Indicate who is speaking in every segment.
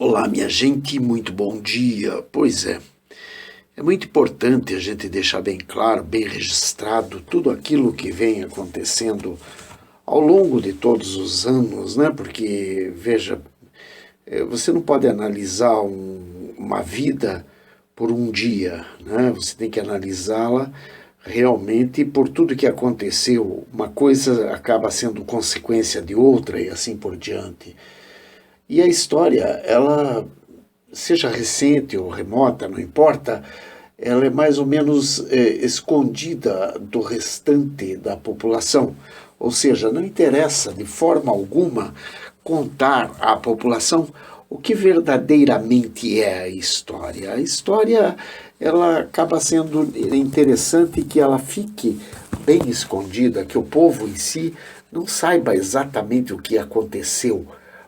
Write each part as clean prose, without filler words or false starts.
Speaker 1: Olá, minha gente, muito bom dia. Pois é muito importante a gente deixar bem claro, bem registrado tudo aquilo que vem acontecendo ao longo de todos os anos, né? Porque, veja, você não pode analisar uma vida por um dia, né? Você tem que analisá-la realmente por tudo que aconteceu. Uma coisa acaba sendo consequência de outra e assim por diante. E a história, ela seja recente ou remota, não importa, ela é mais ou menos escondida do restante da população. Ou seja, não interessa de forma alguma contar à população o que verdadeiramente é a história. A história, ela acaba sendo interessante que ela fique bem escondida, que o povo em si não saiba exatamente o que aconteceu,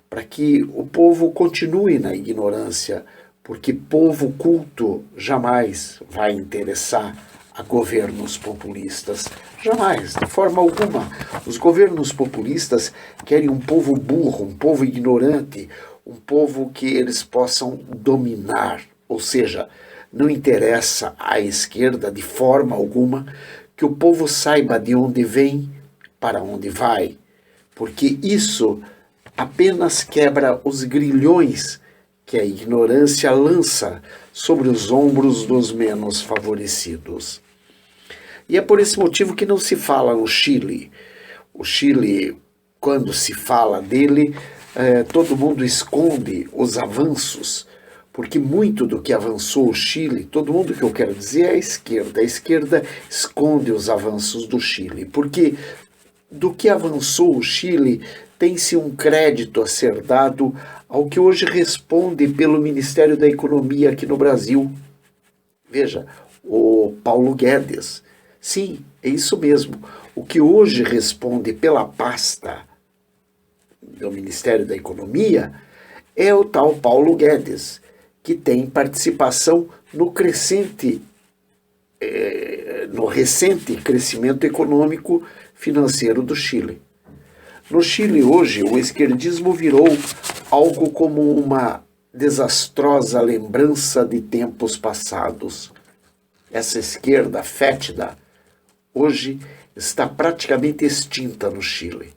Speaker 1: para que o povo continue na ignorância, porque povo culto jamais vai interessar a governos populistas. Jamais, de forma alguma. Os governos populistas querem um povo burro, um povo ignorante, um povo que eles possam dominar. Ou seja, não interessa à esquerda, de forma alguma, que o povo saiba de onde vem, para onde vai, porque isso apenas quebra os grilhões que a ignorância lança sobre os ombros dos menos favorecidos. E é por esse motivo que não se fala no Chile. O Chile, quando se fala dele, todo mundo esconde os avanços, porque muito do que avançou o Chile, todo mundo que eu quero dizer é a esquerda. A esquerda esconde os avanços do Chile, porque do que avançou o Chile tem-se um crédito a ser dado ao que hoje responde pelo Ministério da Economia aqui no Brasil. Veja, o Paulo Guedes. Sim, é isso mesmo. O que hoje responde pela pasta do Ministério da Economia é o tal Paulo Guedes, que tem participação no recente crescimento econômico financeiro do Chile. No Chile hoje, o esquerdismo virou algo como uma desastrosa lembrança de tempos passados. Essa esquerda fétida hoje está praticamente extinta no Chile,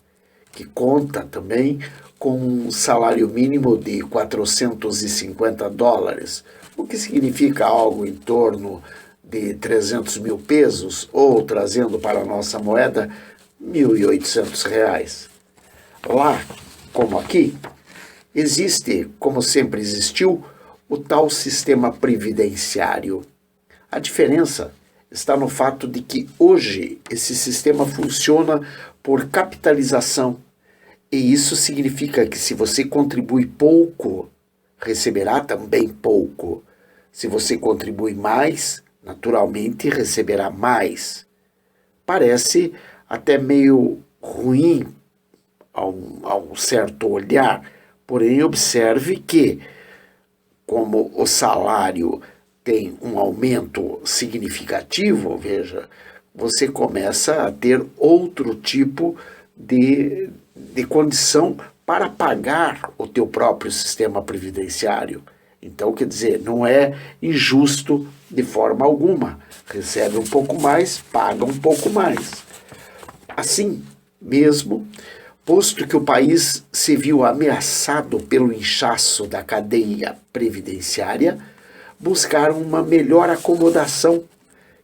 Speaker 1: que conta também com um salário mínimo de $450, o que significa algo em torno de 300 mil pesos, ou trazendo para a nossa moeda, R$ 1.800. Lá, como aqui, existe, como sempre existiu, o tal sistema previdenciário. A diferença está no fato de que hoje esse sistema funciona por capitalização, e isso significa que se você contribui pouco, receberá também pouco. Se você contribui mais, naturalmente receberá mais. Parece até meio ruim a um certo olhar, porém observe que, como o salário tem um aumento significativo, veja, você começa a ter outro tipo de condição para pagar o teu próprio sistema previdenciário. Então, quer dizer, não é injusto de forma alguma. Recebe um pouco mais, paga um pouco mais. Assim mesmo, posto que o país se viu ameaçado pelo inchaço da cadeia previdenciária, buscaram uma melhor acomodação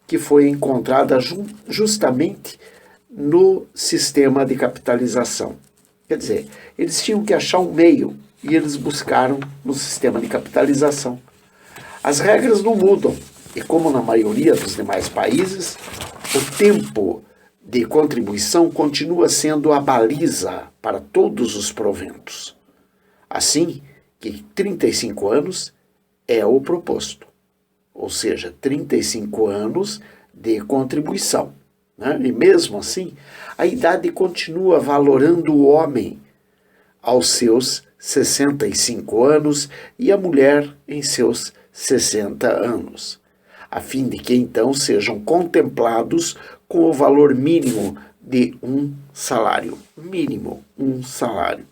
Speaker 1: que foi encontrada justamente no sistema de capitalização. Quer dizer, eles tinham que achar um meio e eles buscaram no sistema de capitalização. As regras não mudam e, como na maioria dos demais países, o tempo de contribuição continua sendo a baliza para todos os proventos. Assim que 35 anos é o proposto, ou seja, 35 anos de contribuição. Né? E mesmo assim, a idade continua valorando o homem aos seus 65 anos e a mulher em seus 60 anos, a fim de que então sejam contemplados com o valor mínimo de um salário. Mínimo, um salário.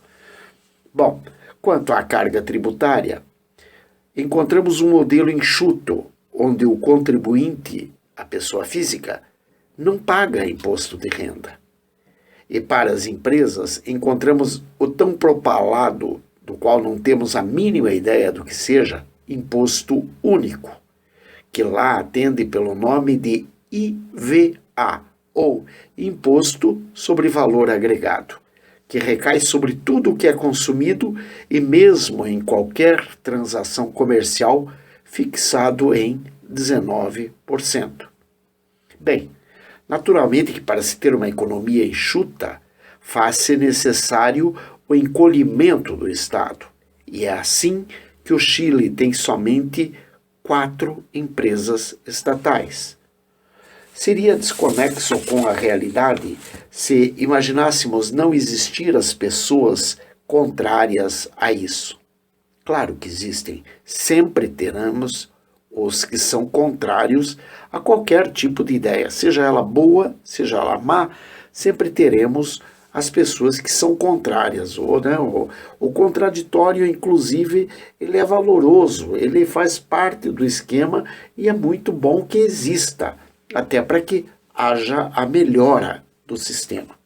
Speaker 1: Bom, quanto à carga tributária, encontramos um modelo enxuto, onde o contribuinte, a pessoa física, não paga imposto de renda. E para as empresas, encontramos o tão propalado, do qual não temos a mínima ideia do que seja, imposto único, que lá atende pelo nome de IVA, ou Imposto sobre Valor Agregado, que recai sobre tudo o que é consumido e mesmo em qualquer transação comercial fixado em 19%. Bem, naturalmente que para se ter uma economia enxuta, faz-se necessário o encolhimento do Estado. E é assim que o Chile tem somente 4 empresas estatais. Seria desconexo com a realidade se imaginássemos não existir as pessoas contrárias a isso. Claro que existem, sempre teremos os que são contrários a qualquer tipo de ideia, seja ela boa, seja ela má, sempre teremos as pessoas que são contrárias. O contraditório, inclusive, ele é valoroso, ele faz parte do esquema e é muito bom que exista, até para que haja a melhora do sistema.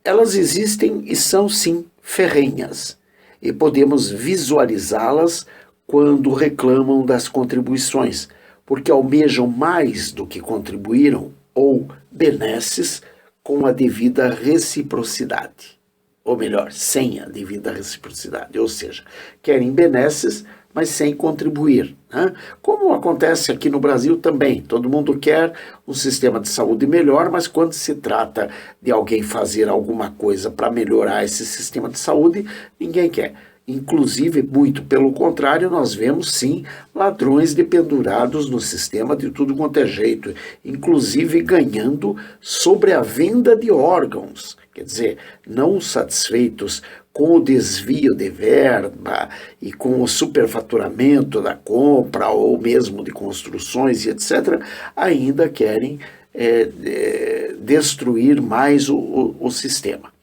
Speaker 1: Elas existem e são, sim, ferrenhas, e podemos visualizá-las quando reclamam das contribuições, porque almejam mais do que contribuíram ou benesses com a devida reciprocidade. Ou melhor, sem a devida reciprocidade, ou seja, querem benesses, mas sem contribuir, né? Como acontece aqui no Brasil também. Todo mundo quer um sistema de saúde melhor, mas quando se trata de alguém fazer alguma coisa para melhorar esse sistema de saúde, ninguém quer. Inclusive, muito pelo contrário, nós vemos sim ladrões dependurados no sistema de tudo quanto é jeito, inclusive ganhando sobre a venda de órgãos. Quer dizer, não satisfeitos com o desvio de verba e com o superfaturamento da compra ou mesmo de construções e etc., ainda querem destruir mais o sistema.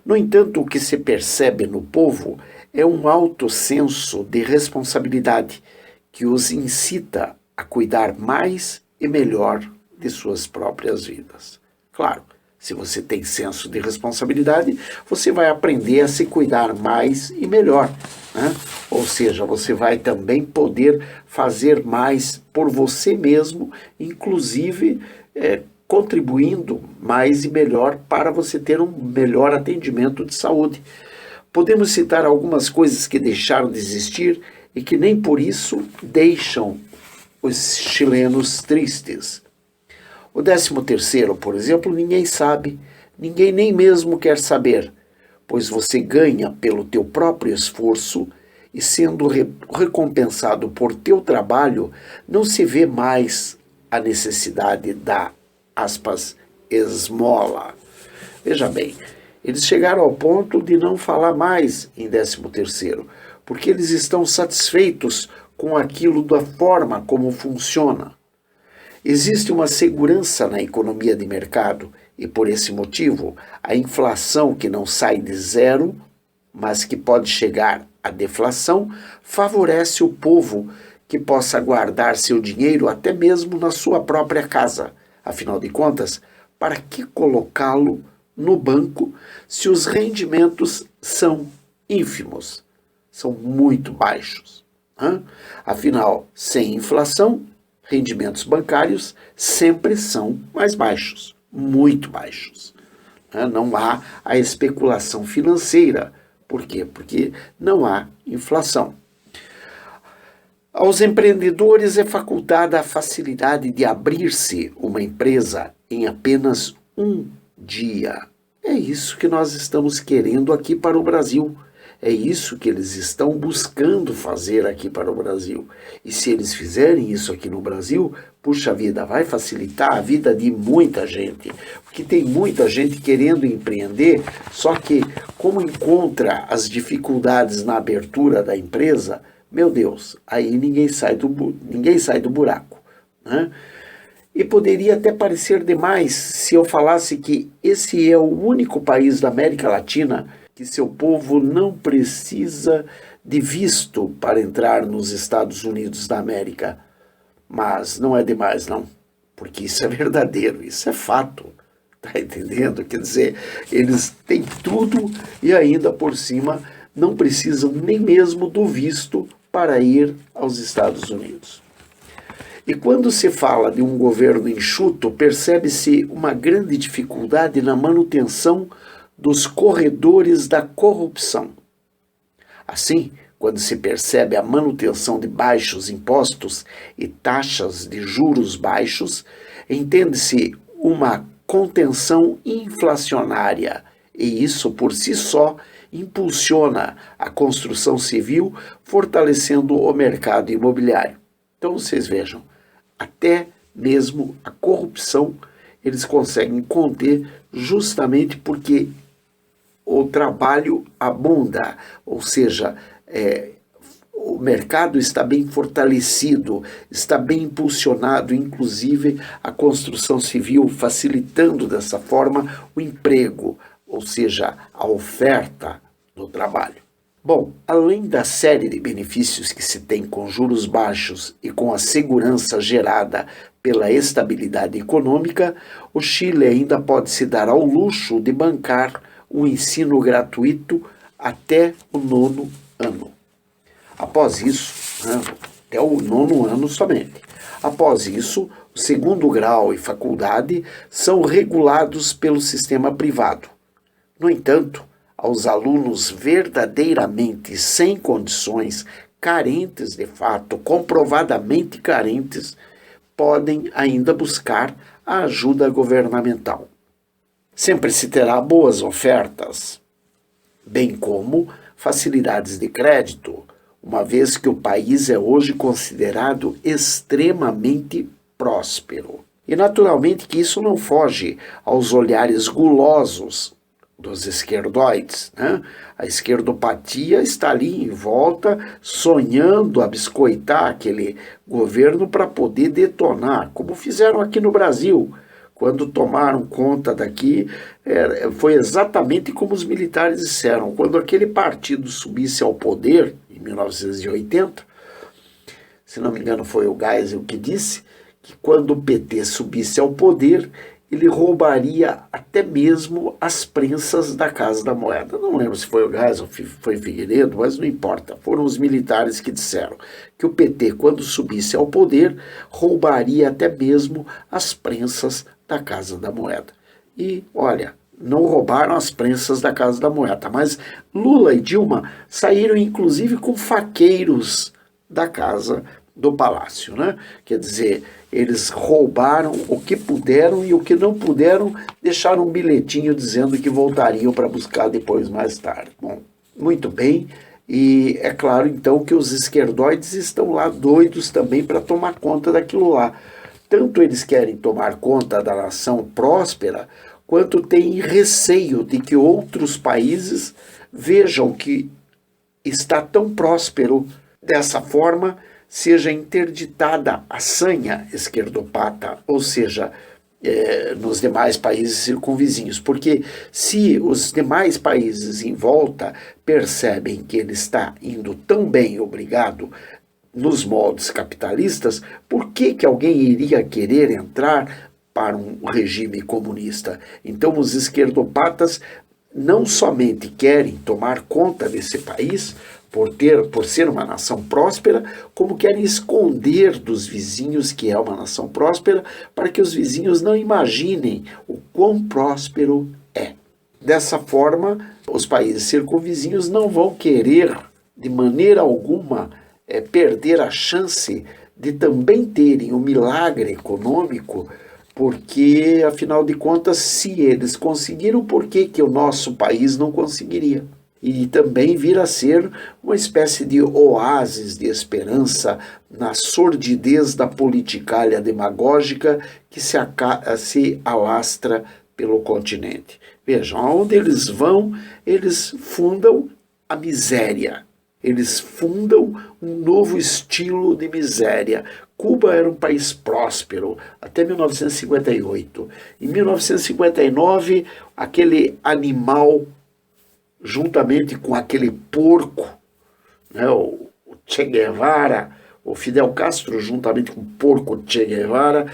Speaker 1: No entanto, o que se percebe no povo é um alto senso de responsabilidade que os incita a cuidar mais e melhor de suas próprias vidas. Claro, se você tem senso de responsabilidade, você vai aprender a se cuidar mais e melhor, né? Ou seja, você vai também poder fazer mais por você mesmo, inclusive contribuindo mais e melhor para você ter um melhor atendimento de saúde. Podemos citar algumas coisas que deixaram de existir e que nem por isso deixam os chilenos tristes. O 13º, por exemplo, ninguém sabe, ninguém nem mesmo quer saber, pois você ganha pelo teu próprio esforço e sendo recompensado por teu trabalho, não se vê mais a necessidade da, aspas, esmola. Veja bem, eles chegaram ao ponto de não falar mais em 13º, porque eles estão satisfeitos com aquilo da forma como funciona. Existe uma segurança na economia de mercado e, por esse motivo, a inflação que não sai de zero, mas que pode chegar à deflação, favorece o povo que possa guardar seu dinheiro até mesmo na sua própria casa. Afinal de contas, para que colocá-lo no banco se os rendimentos são ínfimos, são muito baixos? Afinal, sem inflação, rendimentos bancários sempre são mais baixos, muito baixos. Não há a especulação financeira. Por quê? Porque não há inflação. Aos empreendedores é facultada a facilidade de abrir-se uma empresa em apenas um dia. É isso que nós estamos querendo aqui para o Brasil. É isso que eles estão buscando fazer aqui para o Brasil. E se eles fizerem isso aqui no Brasil, puxa vida, vai facilitar a vida de muita gente. Porque tem muita gente querendo empreender, só que como encontra as dificuldades na abertura da empresa, meu Deus, aí ninguém sai do buraco, né? E poderia até parecer demais se eu falasse que esse é o único país da América Latina que seu povo não precisa de visto para entrar nos Estados Unidos da América. Mas não é demais, não, porque isso é verdadeiro, isso é fato. Tá entendendo? Quer dizer, eles têm tudo e ainda por cima não precisam nem mesmo do visto para ir aos Estados Unidos. E quando se fala de um governo enxuto, percebe-se uma grande dificuldade na manutenção dos corredores da corrupção. Assim, quando se percebe a manutenção de baixos impostos e taxas de juros baixos, entende-se uma contenção inflacionária, e isso por si só impulsiona a construção civil, fortalecendo o mercado imobiliário. Então vocês vejam, até mesmo a corrupção eles conseguem conter justamente porque o trabalho abunda, ou seja, o mercado está bem fortalecido, está bem impulsionado, inclusive a construção civil, facilitando dessa forma o emprego, ou seja, a oferta do trabalho. Bom, além da série de benefícios que se tem com juros baixos e com a segurança gerada pela estabilidade econômica, o Chile ainda pode se dar ao luxo de bancar o ensino gratuito até o 9º ano. Após isso, até o 9º ano somente. Após isso, o 2º grau e faculdade são regulados pelo sistema privado. No entanto, aos alunos verdadeiramente sem condições, carentes de fato, comprovadamente carentes, podem ainda buscar a ajuda governamental. Sempre se terá boas ofertas, bem como facilidades de crédito, uma vez que o país é hoje considerado extremamente próspero. E naturalmente que isso não foge aos olhares gulosos dos esquerdoides, né? A esquerdopatia está ali em volta, sonhando a biscoitar aquele governo para poder detonar, como fizeram aqui no Brasil. Quando tomaram conta daqui, foi exatamente como os militares disseram. Quando aquele partido subisse ao poder, em 1980, se não me engano foi o Geisel que disse, que quando o PT subisse ao poder, ele roubaria até mesmo as prensas da Casa da Moeda. Não lembro se foi o Geisel ou foi Figueiredo, mas não importa. Foram os militares que disseram que o PT, quando subisse ao poder, roubaria até mesmo as prensas da Casa da Moeda. E, olha, não roubaram as prensas da Casa da Moeda, mas Lula e Dilma saíram inclusive com faqueiros da Casa do Palácio, né? Quer dizer, eles roubaram o que puderam e o que não puderam deixaram um bilhetinho dizendo que voltariam para buscar depois mais tarde. Bom, muito bem, e é claro então que os esquerdoides estão lá doidos também para tomar conta daquilo lá. Tanto eles querem tomar conta da nação próspera, quanto têm receio de que outros países vejam que está tão próspero dessa forma, seja interditada a sanha esquerdopata, ou seja, nos demais países circunvizinhos. Porque se os demais países em volta percebem que ele está indo tão bem, obrigado, nos moldes capitalistas, por que alguém iria querer entrar para um regime comunista? Então os esquerdopatas não somente querem tomar conta desse país, por ser uma nação próspera, como querem esconder dos vizinhos que é uma nação próspera, para que os vizinhos não imaginem o quão próspero é. Dessa forma, os países circunvizinhos não vão querer, de maneira alguma, perder a chance de também terem um milagre econômico, porque, afinal de contas, se eles conseguiram, por que o nosso país não conseguiria? E também vir a ser uma espécie de oásis de esperança na sordidez da politicalha demagógica que se alastra pelo continente. Vejam, aonde eles vão, eles fundam a miséria. Eles fundam um novo estilo de miséria. Cuba era um país próspero até 1958. Em 1959, aquele animal, juntamente com aquele porco, né, o Che Guevara, o Fidel Castro, juntamente com o porco Che Guevara,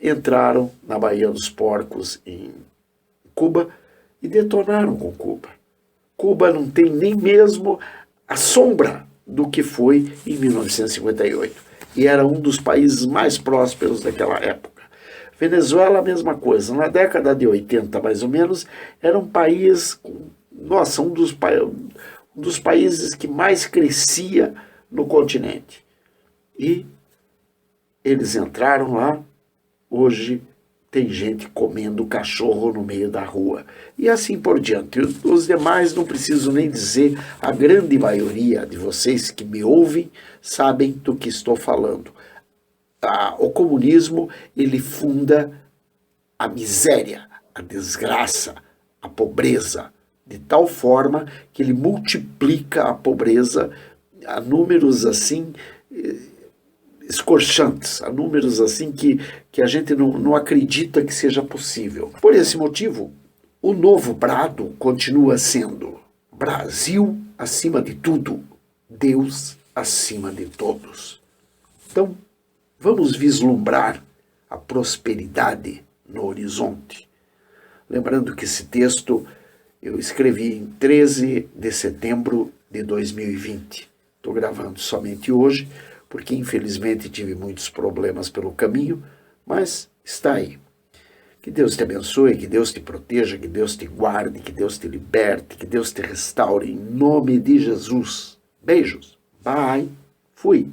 Speaker 1: entraram na Baía dos Porcos em Cuba e detonaram com Cuba. Cuba não tem nem mesmo a sombra do que foi em 1958. E era um dos países mais prósperos daquela época. Venezuela, a mesma coisa. Na década de 80, mais ou menos, era um país, nossa, um dos países que mais crescia no continente. E eles entraram lá, hoje tem gente comendo cachorro no meio da rua. E assim por diante. Os demais não preciso nem dizer, a grande maioria de vocês que me ouvem sabem do que estou falando. O comunismo, ele funda a miséria, a desgraça, a pobreza, de tal forma que ele multiplica a pobreza a números assim escorchantes, a números assim que a gente não acredita que seja possível. Por esse motivo, o novo brado continua sendo Brasil acima de tudo, Deus acima de todos. Então, vamos vislumbrar a prosperidade no horizonte. Lembrando que esse texto eu escrevi em 13 de setembro de 2020. Estou gravando somente hoje, porque infelizmente tive muitos problemas pelo caminho, mas está aí. Que Deus te abençoe, que Deus te proteja, que Deus te guarde, que Deus te liberte, que Deus te restaure, em nome de Jesus. Beijos. Bye. Fui.